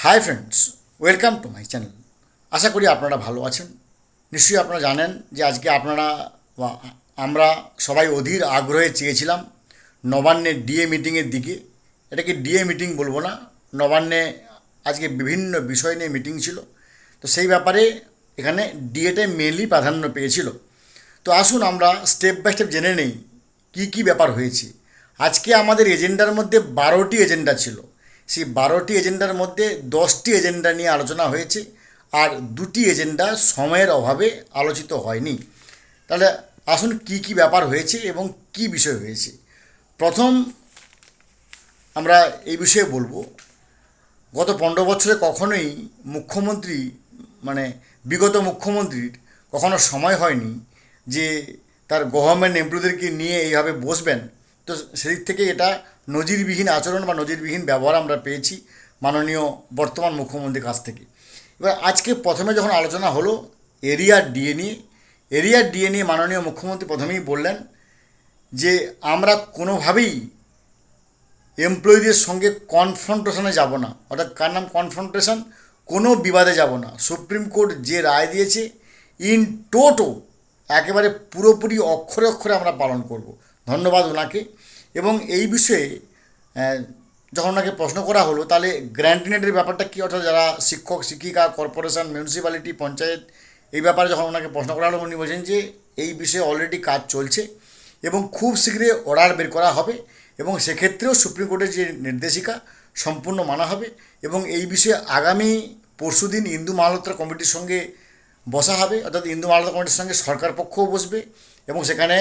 High friends, welcome to my channel. আশা করি আপনারা ভালো আছেন। নিশ্চয়ই আপনারা জানেন যে আজকে আপনারা বা আমরা সবাই অধীর আগ্রহে চেয়েছিলাম নবান্নের ডিএ মিটিংয়ের দিকে। এটাকে ডিএ মিটিং বলবো না, নবান্নে আজকে বিভিন্ন বিষয় নিয়ে মিটিং ছিল। তো সেই ব্যাপারে এখানে ডিএটাই মেনলি প্রাধান্য পেয়েছিল। তো আসুন আমরা স্টেপ বাই স্টেপ জেনে নেই কী কী ব্যাপার হয়েছে। আজকে আমাদের এজেন্ডার মধ্যে 12টি এজেন্ডা ছিল। সেই 12টি এজেন্ডার মধ্যে 10টি এজেন্ডা নিয়ে আলোচনা হয়েছে, আর 2টি এজেন্ডা সময়ের অভাবে আলোচিত হয়নি। তাহলে আসুন কী কী ব্যাপার হয়েছে এবং কী বিষয় হয়েছে। প্রথম আমরা এই বিষয়ে বলবো, গত 15 বছরে কখনোই মুখ্যমন্ত্রী মানে বিগত মুখ্যমন্ত্রীর কখনো সময় হয়নি যে তার গভর্নমেন্ট এমপ্লয়ীদেরকে নিয়ে এইভাবে বসবেন। তো সেদিক থেকে এটা নজিরবিহীন আচরণ বা নজিরবিহীন ব্যবহার আমরা পেয়েছি মাননীয় বর্তমান মুখ্যমন্ত্রীর কাছ থেকে। এবার আজকে প্রথমে যখন আলোচনা হলো এরিয়া ডিএ নিয়ে মাননীয় মুখ্যমন্ত্রী প্রথমেই বললেন যে আমরা কোনোভাবেই এমপ্লয়ীদের সঙ্গে কনফ্রন্টেশনে যাব না। অর্থাৎ কার নাম কনফ্রন্টেশন, কোনো বিবাদে যাব না। সুপ্রিম কোর্ট যে রায় দিয়েছে ইন টোটো একেবারে পুরোপুরি অক্ষরে অক্ষরে আমরা পালন করব। ধন্যবাদ ওনাকে। এবং এই বিষয়ে যখন ওনাকে প্রশ্ন করা হলো তাহলে গ্র্যান্টিনেটের ব্যাপারটা কী, অর্থাৎ যারা শিক্ষক শিক্ষিকা, কর্পোরেশন, মিউনিসিপ্যালিটি, পঞ্চায়েত, এই ব্যাপারে যখন ওনাকে প্রশ্ন করা হলো উনি বলছেন যে এই বিষয়ে অলরেডি কাজ চলছে এবং খুব শীঘ্রই অর্ডার বের করা হবে এবং সেক্ষেত্রেও সুপ্রিম কোর্টের যে নির্দেশিকা সম্পূর্ণ মানা হবে। এবং এই বিষয়ে আগামী পরশুদিন ইন্দু মালহোত্রা কমিটির সঙ্গে বসা হবে, অর্থাৎ ইন্দু মালহোত্রা কমিটির সঙ্গে সরকার পক্ষও বসবে এবং সেখানে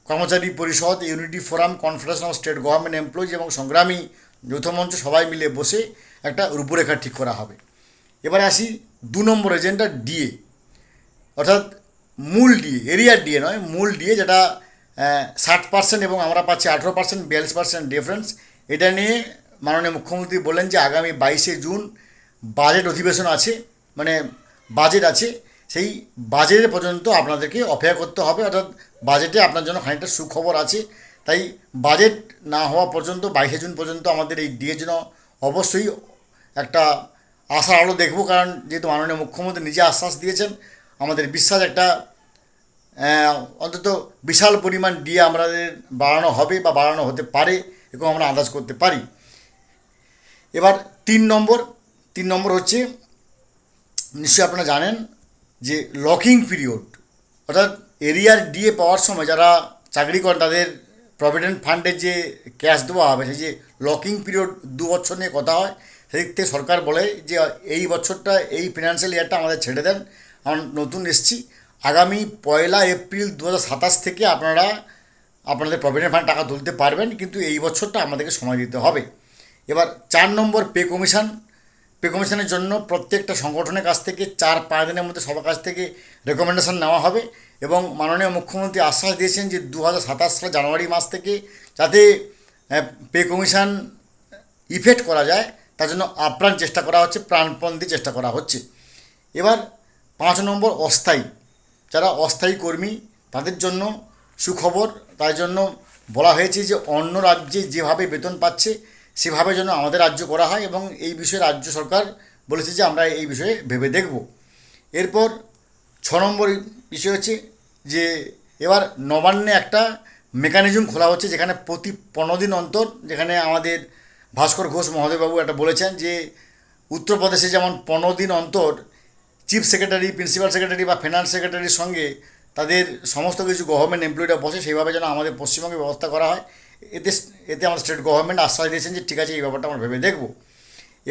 কর্মচারী পরিষদ, unity forum, confederation of state government employees এবং সংগ্রামী যৌথ মঞ্চ সবাই মিলে বসে একটা রূপরেখা ঠিক করা হবে। এবারে আসি 2 নম্বর এজেন্ডা ডিএ, অর্থাৎ মূল ডিএ, এরিয়ার ডিএ নয়, মূল ডিএ, যেটা 60% এবং আমরা পাচ্ছি 18%, 42% ডিফারেন্স। এটা নিয়ে মাননীয় মুখ্যমন্ত্রী বললেন যে আগামী 22শে জুন বাজেট অধিবেশন আছে, মানে বাজেট আছে, সেই বাজেট পর্যন্ত আপনাদেরকে অপেক্ষা করতে হবে। অর্থাৎ বাজেটে আপনার জন্য খানিকটা সুখবর আছে। তাই বাজেট না হওয়া পর্যন্ত 22শে জুন পর্যন্ত আমাদের এই ডিএর জন্য অবশ্যই একটা আশার আলো দেখব। কারণ যেহেতু মাননীয় মুখ্যমন্ত্রী নিজে আশ্বাস দিয়েছেন, আমাদের বিশ্বাস একটা অন্তত বিশাল পরিমাণ ডিএ আমাদের বাড়ানো হবে বা বাড়ানো হতে পারে, এরকম আমরা আন্দাজ করতে পারি। এবার 3 নম্বর হচ্ছে, নিশ্চয়ই আপনারা জানেন যে লকিং পিরিয়ড, অর্থাৎ এরিয়ার ডিএ পাওয়ার সময় যারা চাকরি করেন তাদের প্রভিডেন্ট ফান্ডের যে ক্যাশ দেওয়া হবে, সেই যে লকিং পিরিয়ড 2 বছর নিয়ে কথা হয়, সেদিক থেকে সরকার বলে যে এই বছরটা, এই ফিনান্সিয়াল ইয়ারটা আমাদের ছেড়ে দেন, আমরা নতুন এসছি, আগামী 1 এপ্রিল 2027 থেকে আপনারা আপনাদের প্রভিডেন্ট ফান্ড টাকা তুলতে পারবেন, কিন্তু এই বছরটা আমাদেরকে সময় দিতে হবে। এবার 4 নম্বর পে কমিশনের জন্য প্রত্যেকটা সংগঠনের কাছ থেকে 4-5 দিনের মধ্যে সবার কাছ থেকে রেকমেন্ডেশন নেওয়া হবে এবং মাননীয় মুখ্যমন্ত্রী আশ্বাস দিয়েছেন যে 2027 সালের জানুয়ারি মাস থেকে যাতে পে কমিশন ইফেক্ট করা যায় তার জন্য আপ্রাণ চেষ্টা করা হচ্ছে, প্রাণপণ দিয়ে চেষ্টা করা হচ্ছে। এবার 5 নম্বর অস্থায়ী, যারা অস্থায়ী কর্মী তাদের জন্য সুখবর। তাই জন্য বলা হয়েছে যে অন্য রাজ্যে যেভাবে বেতন পাচ্ছে সেভাবে যেন আমাদের রাজ্য করা হয় এবং এই বিষয়ে রাজ্য সরকার বলেছে যে আমরা এই বিষয়ে ভেবে দেখব। এরপর 6 নম্বর বিষয় হচ্ছে যে এবার নবান্নে একটা মেকানিজম খোলা হচ্ছে যেখানে প্রতি 15 দিন অন্তর, যেখানে আমাদের ভাস্কর ঘোষ মহোদয়বাবু একটা বলেছেন যে উত্তরপ্রদেশে যেমন 15 দিন অন্তর চিফ সেক্রেটারি, প্রিন্সিপাল সেক্রেটারি বা ফিনান্স সেক্রেটারির সঙ্গে তাদের সমস্ত কিছু গভর্নমেন্ট এমপ্লয়িরা বসে, সেইভাবে যেন আমাদের পশ্চিমবঙ্গে ব্যবস্থা করা হয়। এতে এতে আমাদের স্টেট গভর্নমেন্ট আশ্বাস দিয়েছেন যে ঠিক আছে, এই ব্যাপারটা আমরা ভেবে দেখব।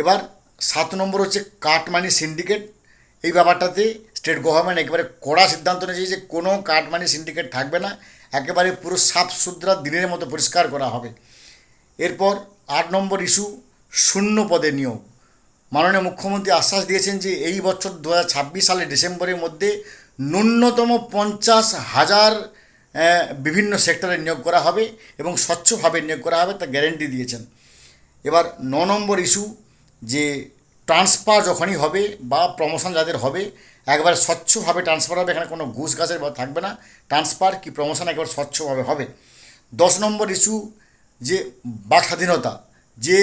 এবার 7 নম্বর হচ্ছে কাটমানি সিন্ডিকেট। এই ব্যাপারটাতে স্টেট গভর্নমেন্ট একেবারে কড়া সিদ্ধান্ত নিয়েছে যে কোনো কাটমানি সিন্ডিকেট থাকবে না, একেবারে পুরো সাফ সুতরা দিনের মতো পরিষ্কার করা হবে। এরপর 8 নম্বর ইস্যু, শূন্য পদে নিয়োগ। মাননীয় মুখ্যমন্ত্রী আশ্বাস দিয়েছেন যে এই বছর 2026 সালের ডিসেম্বরের মধ্যে ন্যূনতম 50,000 বিভিন্ন সেক্টরে নিয়োগ করা হবে এবং স্বচ্ছভাবে নিয়োগ করা হবে, তা গ্যারেন্টি দিয়েছেন। এবার 9 নম্বর ইস্যু, যে ট্রান্সফার যখনই হবে বা প্রমোশন যাদের হবে একবার স্বচ্ছভাবে ট্রান্সফার হবে, এখানে কোনো ঘুষ ঘাসের থাকবে না, ট্রান্সফার কি প্রমোশন একবার স্বচ্ছভাবে হবে। 10 নম্বর ইস্যু, যে বাক স্বাধীনতা, যে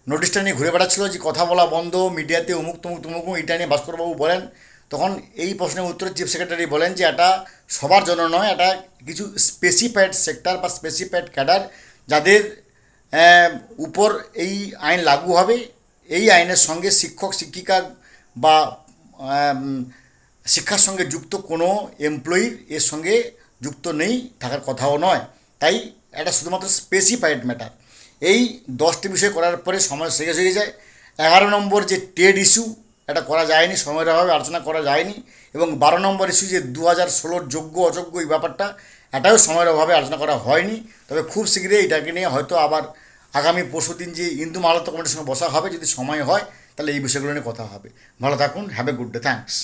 নোটিশটা নিয়ে ঘুরে বেড়াচ্ছিল যে কথা বলা বন্ধ, মিডিয়াতে অমুক তমুক তমুক, এটা নিয়ে ভাস্করবাবু বলেন। তখন এই প্রশ্নের উত্তরে চিফ সেক্রেটারি বলেন যে এটা সবার জন্য নয়, এটা কিছু স্পেসিফাইড সেক্টর বা স্পেসিফাইড ক্যাডার যাদের উপর এই আইন লাগু হবে, এই আইনের সঙ্গে শিক্ষক শিক্ষিকা বা শিক্ষার সঙ্গে যুক্ত কোনো এমপ্লয়ির এর সঙ্গে যুক্ত নেই, থাকার কথাও নয়। তাই এটা শুধুমাত্র স্পেসিফাইড ম্যাটার। এই 10টি বিষয় করার পরে সময় শেষ হয়ে যায়। 11 নম্বর যে ট্রেড ইস্যু, এটা করা যায়নি, সময়ের অভাবে আলোচনা করা যায়নি। এবং 12 নম্বর ইস্যু যে 2016 যোগ্য অযোগ্য এই ব্যাপারটা, এটাও সময়ের অভাবে আলোচনা করা হয়নি। তবে খুব শীঘ্রই এটাকে নিয়ে হয়তো আবার আগামী পরশুদিন যে হিন্দু মালত্য কমিটির সঙ্গে বসা হবে, যদি সময় হয় তাহলে এই বিষয়গুলো নিয়ে কথা হবে। ভালো থাকুন, have a good day, thanks.